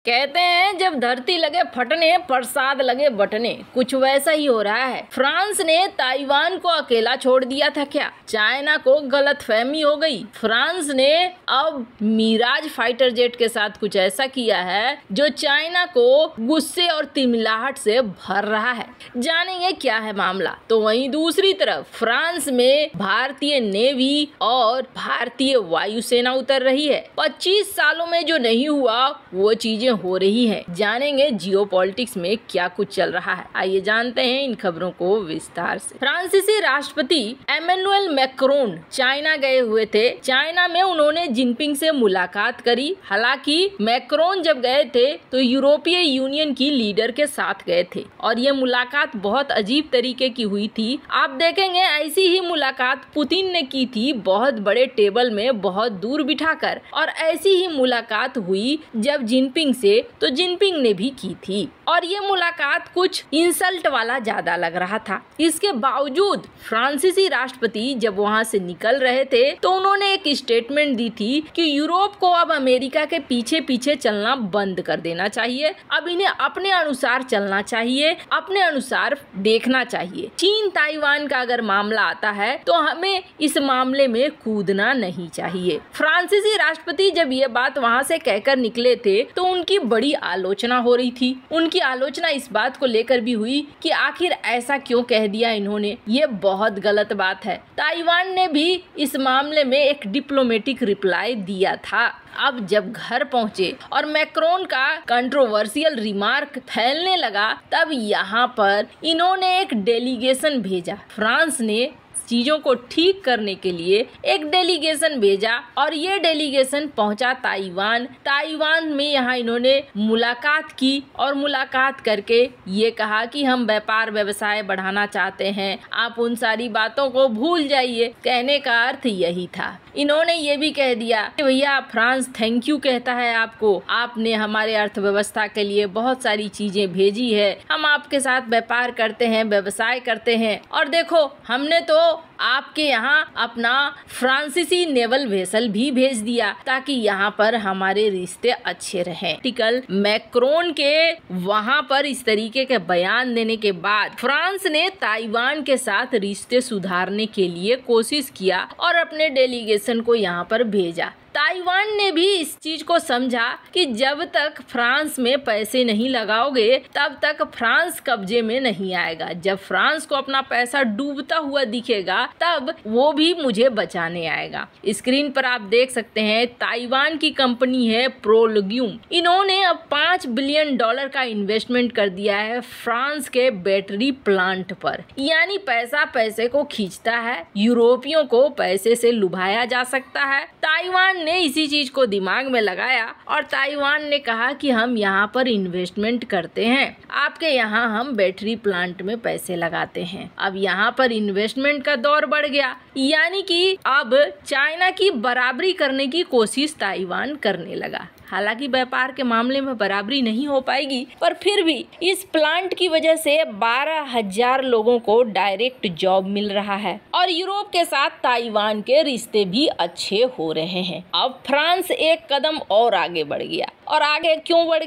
कहते हैं जब धरती लगे फटने प्रसाद लगे बटने, कुछ वैसा ही हो रहा है। फ्रांस ने ताइवान को अकेला छोड़ दिया था क्या? चाइना को गलतफहमी हो गई। फ्रांस ने अब मिराज फाइटर जेट के साथ कुछ ऐसा किया है जो चाइना को गुस्से और तिमिलाहट से भर रहा है। जानेंगे क्या है मामला। तो वहीं दूसरी तरफ फ्रांस में भारतीय नेवी और भारतीय वायुसेना उतर रही है। 25 सालों में जो नहीं हुआ वो चीजें हो रही है। जानेंगे जियोपॉलिटिक्स में क्या कुछ चल रहा है। आइए जानते हैं इन खबरों को विस्तार से। फ्रांसीसी राष्ट्रपति एमेनुएल मैक्रोन चाइना गए हुए थे। चाइना में उन्होंने जिनपिंग से मुलाकात करी। हालांकि मैक्रोन जब गए थे तो यूरोपीय यूनियन की लीडर के साथ गए थे और ये मुलाकात बहुत अजीब तरीके की हुई थी। आप देखेंगे ऐसी ही मुलाकात पुतिन ने की थी, बहुत बड़े टेबल में बहुत दूर बिठाकर, और ऐसी ही मुलाकात हुई जब जिनपिंग से तो जिनपिंग ने भी की थी और ये मुलाकात कुछ इंसल्ट वाला ज्यादा लग रहा था। इसके बावजूद फ्रांसीसी राष्ट्रपति जब वहाँ से निकल रहे थे तो उन्होंने एक स्टेटमेंट दी थी कि यूरोप को अब अमेरिका के पीछे पीछे चलना बंद कर देना चाहिए। अब इन्हें अपने अनुसार चलना चाहिए, अपने अनुसार देखना चाहिए। चीन ताइवान का अगर मामला आता है तो हमें इस मामले में कूदना नहीं चाहिए। फ्रांसीसी राष्ट्रपति जब ये बात वहाँ से कहकर निकले थे तो उनकी बड़ी आलोचना हो रही थी। उनकी आलोचना इस बात को लेकर भी हुई कि आखिर ऐसा क्यों कह दिया इन्होंने, ये बहुत गलत बात है। ताइवान ने भी इस मामले में एक डिप्लोमेटिक रिप्लाई दिया था। अब जब घर पहुंचे और मैक्रोन का कंट्रोवर्शियल रिमार्क फैलने लगा तब यहाँ पर इन्होंने एक डेलीगेशन भेजा। फ्रांस ने चीजों को ठीक करने के लिए एक डेलीगेशन भेजा और ये डेलीगेशन पहुंचा ताइवान। ताइवान में यहाँ इन्होंने मुलाकात की और मुलाकात करके ये कहा कि हम व्यापार व्यवसाय बढ़ाना चाहते हैं, आप उन सारी बातों को भूल जाइए। कहने का अर्थ यही था। इन्होंने ये भी कह दिया कि भैया फ्रांस थैंक यू कहता है आपको, आपने हमारे अर्थव्यवस्था के लिए बहुत सारी चीजें भेजी है, हम आपके साथ व्यापार करते हैं, व्यवसाय करते हैं, और देखो हमने तो आपके यहाँ अपना फ्रांसीसी नेवल वेसल भी भेज दिया ताकि यहाँ पर हमारे रिश्ते अच्छे रहें। टिकल मैक्रोन के वहाँ पर इस तरीके के बयान देने के बाद फ्रांस ने ताइवान के साथ रिश्ते सुधारने के लिए कोशिश किया और अपने डेलीगेशन को यहाँ पर भेजा। ताइवान ने भी इस चीज को समझा कि जब तक फ्रांस में पैसे नहीं लगाओगे तब तक फ्रांस कब्जे में नहीं आएगा। जब फ्रांस को अपना पैसा डूबता हुआ दिखेगा तब वो भी मुझे बचाने आएगा। स्क्रीन पर आप देख सकते हैं ताइवान की कंपनी है प्रोलग्यूम। इन्होंने अब $5 बिलियन का इन्वेस्टमेंट कर दिया है फ्रांस के बैटरी प्लांट पर। यानी पैसा पैसे को खींचता है, यूरोपियों को पैसे से लुभाया जा सकता है। ताइवान ने इसी चीज को दिमाग में लगाया और ताइवान ने कहा कि हम यहाँ पर इन्वेस्टमेंट करते हैं, आपके यहाँ हम बैटरी प्लांट में पैसे लगाते हैं। अब यहाँ पर इन्वेस्टमेंट का दौर बढ़ गया, यानी कि अब चाइना की बराबरी करने की कोशिश ताइवान करने लगा। हालांकि व्यापार के मामले में बराबरी नहीं हो पाएगी, पर फिर भी इस प्लांट की वजह से 12,000 लोगों को डायरेक्ट जॉब मिल रहा है और यूरोप के साथ ताइवान के रिश्ते भी अच्छे हो रहे हैं। अब फ्रांस एक कदम और आगे बढ़ गया। और आगे क्यों बढ़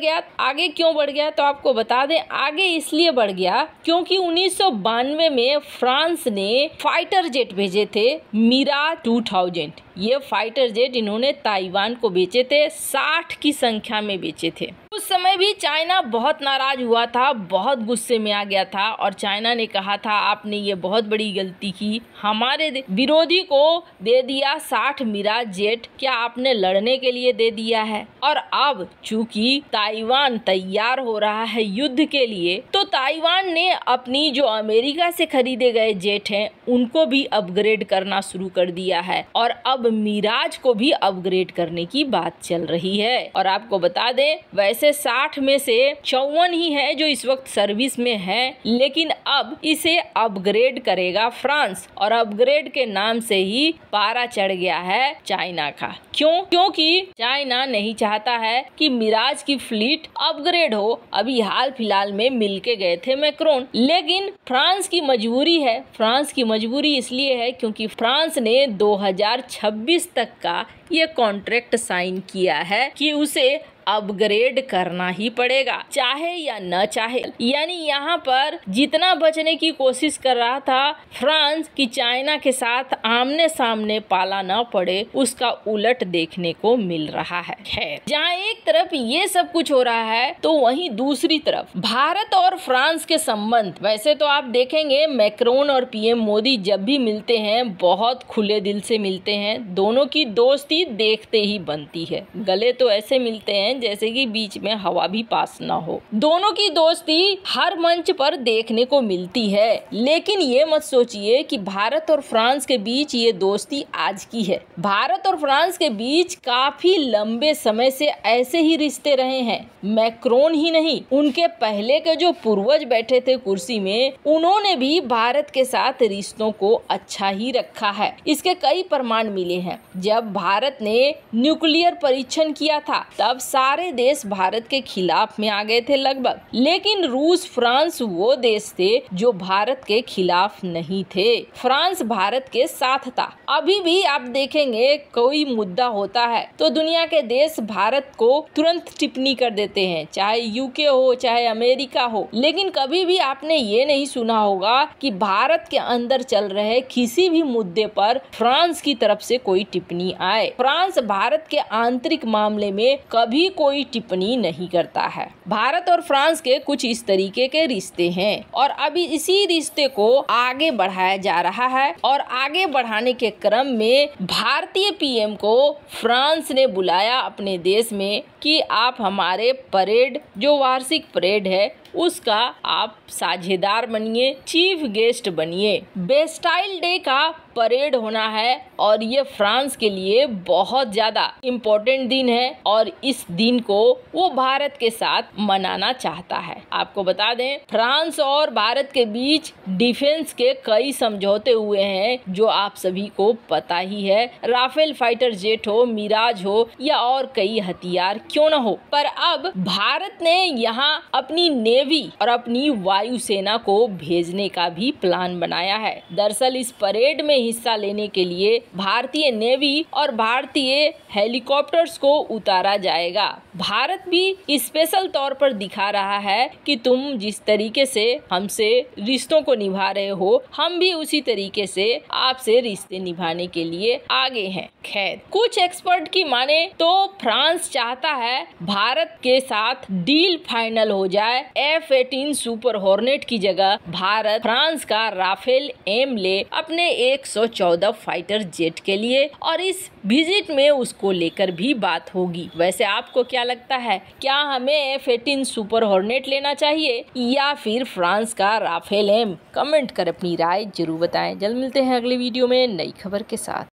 गया तो आपको बता दें, आगे इसलिए बढ़ गया क्योंकि 1992 में फ्रांस ने फाइटर जेट भेजे थे मिराज 2000। ये फाइटर जेट इन्होंने ताइवान को बेचे थे, 60 की संख्या में बेचे थे। उस समय भी चाइना बहुत नाराज हुआ था, बहुत गुस्से में आ गया था और चाइना ने कहा था आपने ये बहुत बड़ी गलती की, हमारे विरोधी को दे दिया 60 मिराज जेट, क्या आपने लड़ने के लिए दे दिया है? और अब चूंकि ताइवान तैयार हो रहा है युद्ध के लिए, तो ताइवान ने अपनी जो अमेरिका से खरीदे गए जेट हैं उनको भी अपग्रेड करना शुरू कर दिया है और अब मिराज को भी अपग्रेड करने की बात चल रही है। और आपको बता दें वैसे 60 में से 54 ही है जो इस वक्त सर्विस में है, लेकिन अब इसे अपग्रेड करेगा फ्रांस और अपग्रेड के नाम से ही पारा चढ़ गया है चाइना का। क्योंकि चाइना नहीं चाहता है कि मिराज की फ्लीट अपग्रेड हो। अभी हाल फिलहाल में मिलके गए थे मैक्रोन, लेकिन फ्रांस की मजबूरी है। फ्रांस की मजबूरी इसलिए है क्योंकि फ्रांस ने 2026 तक का ये कॉन्ट्रैक्ट साइन किया है कि उसे अपग्रेड करना ही पड़ेगा, चाहे या न चाहे। यानी यहाँ पर जितना बचने की कोशिश कर रहा था फ्रांस कि चाइना के साथ आमने सामने पाला न पड़े, उसका उलट देखने को मिल रहा है। खैर, जहाँ एक तरफ ये सब कुछ हो रहा है तो वहीं दूसरी तरफ भारत और फ्रांस के संबंध, वैसे तो आप देखेंगे मैक्रोन और पीएम मोदी जब भी मिलते हैं बहुत खुले दिल से मिलते हैं। दोनों की दोस्ती देखते ही बनती है, गले तो ऐसे मिलते हैं जैसे कि बीच में हवा भी पास ना हो। दोनों की दोस्ती हर मंच पर देखने को मिलती है, लेकिन ये मत सोचिए कि भारत और फ्रांस के बीच ये दोस्ती आज की है। भारत और फ्रांस के बीच काफी लंबे समय से ऐसे ही रिश्ते रहे हैं। मैक्रोन ही नहीं, उनके पहले के जो पूर्वज बैठे थे कुर्सी में, उन्होंने भी भारत के साथ रिश्तों को अच्छा ही रखा है। इसके कई प्रमाण मिले हैं। जब भारत ने न्यूक्लियर परीक्षण किया था तब सारे देश भारत के खिलाफ में आ गए थे लगभग, लेकिन रूस फ्रांस वो देश थे जो भारत के खिलाफ नहीं थे। फ्रांस भारत के साथ था। अभी भी आप देखेंगे कोई मुद्दा होता है तो दुनिया के देश भारत को तुरंत टिप्पणी कर देते हैं, चाहे यूके हो चाहे अमेरिका हो, लेकिन कभी भी आपने ये नहीं सुना होगा कि भारत के अंदर चल रहे किसी भी मुद्दे पर फ्रांस की तरफ से कोई टिप्पणी आए। फ्रांस भारत के आंतरिक मामले में कभी कोई टिप्पणी नहीं करता है। भारत और फ्रांस के कुछ इस तरीके के रिश्ते हैं और अभी इसी रिश्ते को आगे बढ़ाया जा रहा है और आगे बढ़ाने के क्रम में भारतीय पीएम को फ्रांस ने बुलाया अपने देश में कि आप हमारे परेड, जो वार्षिक परेड है, उसका आप साझेदार बनिए, चीफ गेस्ट बनिए। बेस्टाइल डे का परेड होना है और ये फ्रांस के लिए बहुत ज्यादा इम्पोर्टेंट दिन है और इस दिन को वो भारत के साथ मनाना चाहता है। आपको बता दें, फ्रांस और भारत के बीच डिफेंस के कई समझौते हुए हैं जो आप सभी को पता ही है। राफेल फाइटर जेट हो, मिराज हो या और कई हथियार क्यों न हो, पर अब भारत ने यहाँ अपनी नेवी और अपनी वायुसेना को भेजने का भी प्लान बनाया है। दरअसल इस परेड में हिस्सा लेने के लिए भारतीय नेवी और भारतीय हेलीकॉप्टर्स को उतारा जाएगा। भारत भी स्पेशल तौर पर दिखा रहा है कि तुम जिस तरीके से हमसे रिश्तों को निभा रहे हो, हम भी उसी तरीके से आपसे रिश्ते निभाने के लिए आगे हैं। खैर, कुछ एक्सपर्ट की माने तो फ्रांस चाहता है भारत के साथ डील फाइनल हो जाए। F-18 सुपर हॉर्नेट की जगह भारत फ्रांस का राफेल एम ले अपने 114 फाइटर जेट के लिए और इस विजिट में उसको लेकर भी बात होगी। वैसे आपको क्या लगता है, क्या हमें F-18 सुपर हॉर्नेट लेना चाहिए या फिर फ्रांस का राफेल एम? कमेंट कर अपनी राय जरूर बताएं। जल्द मिलते हैं अगले वीडियो में नई खबर के साथ।